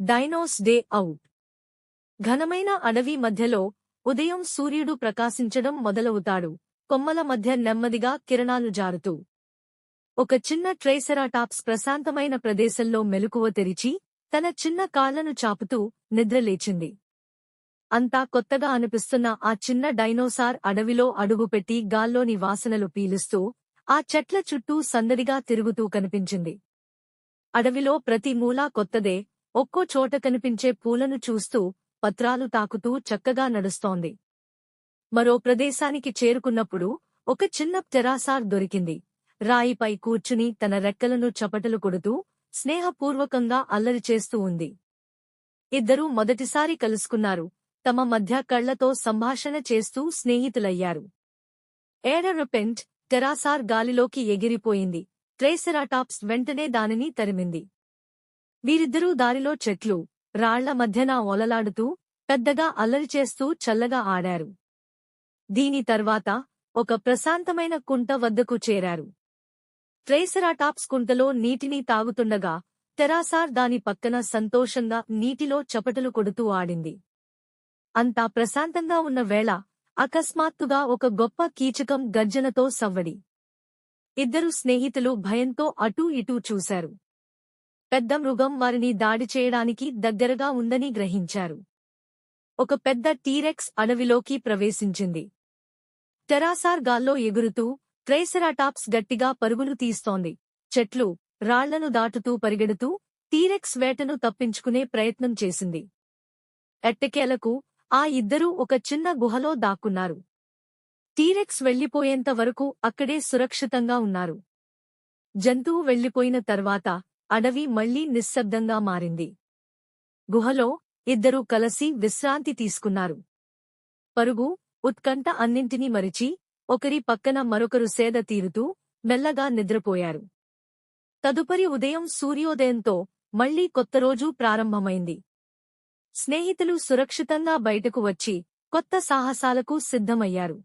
Dinos day out. ఘనమైన అడవి మధ్యలో ఉదయం సూర్యుడు ప్రకాశించడం మొదలవుతాడు, కొమ్మల మధ్య నెమ్మదిగా కిరణాలు జారుతూ. ఒక చిన్న ట్రైసెరాటాప్స్ ప్రశాంతమైన ప్రదేశంలో మెలకువ తెరిచి, తన చిన్న కాళ్లను చాపుతూ నిద్రలేచింది. అంతా కొత్తగా అనిపిస్తున్న ఆ చిన్న డైనోసార్ అడవిలో అడుగుపెట్టి గాల్లోని వాసనలు పీలుస్తూ, ఆ చెట్ల చుట్టూ సందడిగా తిరుగుతూ కనిపించింది. అడవిలో ప్రతి మూలా కొత్తదే, ఒక్కో చోట కనిపించే పూలను చూస్తూ, పత్రాలు తాకుతూ చక్కగా నడుస్తోంది. మరో ప్రదేశానికి చేరుకున్నప్పుడు ఒక చిన్న టెరాసార్ దొరికింది. రాయిపై కూర్చుని తన రెక్కలను చపటలు కొడుతూ స్నేహపూర్వకంగా అల్లరి చేస్తూ ఉంది. ఇద్దరూ మొదటిసారి కలుసుకున్నారు. తమ మధ్య కళ్లతో సంభాషణ చేస్తూ స్నేహితులయ్యారు. ఏడరపెంట్ టెరాసార్ గాలిలోకి ఎగిరిపోయింది. ట్రైసెరాటాప్స్ వెంటనే దానిని తరిమింది. వీరిద్దరూ దారిలో చెట్లు, రాళ్ల మధ్యన ఓలలాడుతూ, పెద్దగా అల్లరి చేస్తూ చల్లగా ఆడారు. దీని తర్వాత ఒక ప్రశాంతమైన కుంట వద్దకు చేరారు. ట్రైసెరాటాప్స్ కుంటలో నీటిని తాగుతుండగా, టెరాసార్ దాని పక్కన సంతోషంగా నీటిలో చపటలు కొడుతూ ఆడింది. అంతా ప్రశాంతంగా ఉన్న వేళ అకస్మాత్తుగా ఒక గొప్ప కీచకం గర్జనతో సవ్వడి. ఇద్దరు స్నేహితులు భయంతో అటూ ఇటూ చూశారు. పెద్ద మృగం వారిని దాడి చేయడానికి దగ్గరగా ఉందని గ్రహించారు. ఒక పెద్ద టీరెక్స్ అడవిలోకి ప్రవేశించింది. టెరాసార్ గాల్లో ఎగురుతూ, ట్రైసెరాటాప్స్ గట్టిగా పరుగులు తీస్తోంది. చెట్లు, రాళ్లను దాటుతూ పరిగెడుతూ టీరెక్స్ వేటను తప్పించుకునే ప్రయత్నం చేసింది. ఎట్టకేలకు ఆ ఇద్దరూ ఒక చిన్న గుహలో దాక్కున్నారు. టీరెక్స్ వెళ్లిపోయేంత వరకు అక్కడే సురక్షితంగా ఉన్నారు. జంతువు వెళ్లిపోయిన తర్వాత అడవి మళ్లీ నిశ్శబ్దంగా మారింది. గుహలో ఇద్దరూ కలసి విశ్రాంతి తీసుకున్నారు. పరుగు, ఉత్కంఠ అన్నింటినీ మరిచి, ఒకరి పక్కన మరొకరు సేద తీరుతూ మెల్లగా నిద్రపోయారు. తదుపరి ఉదయం సూర్యోదయంతో మళ్లీ కొత్త రోజు ప్రారంభమైంది. స్నేహితులు సురక్షితంగా బయటకు వచ్చి కొత్త సాహసాలకు సిద్ధమయ్యారు.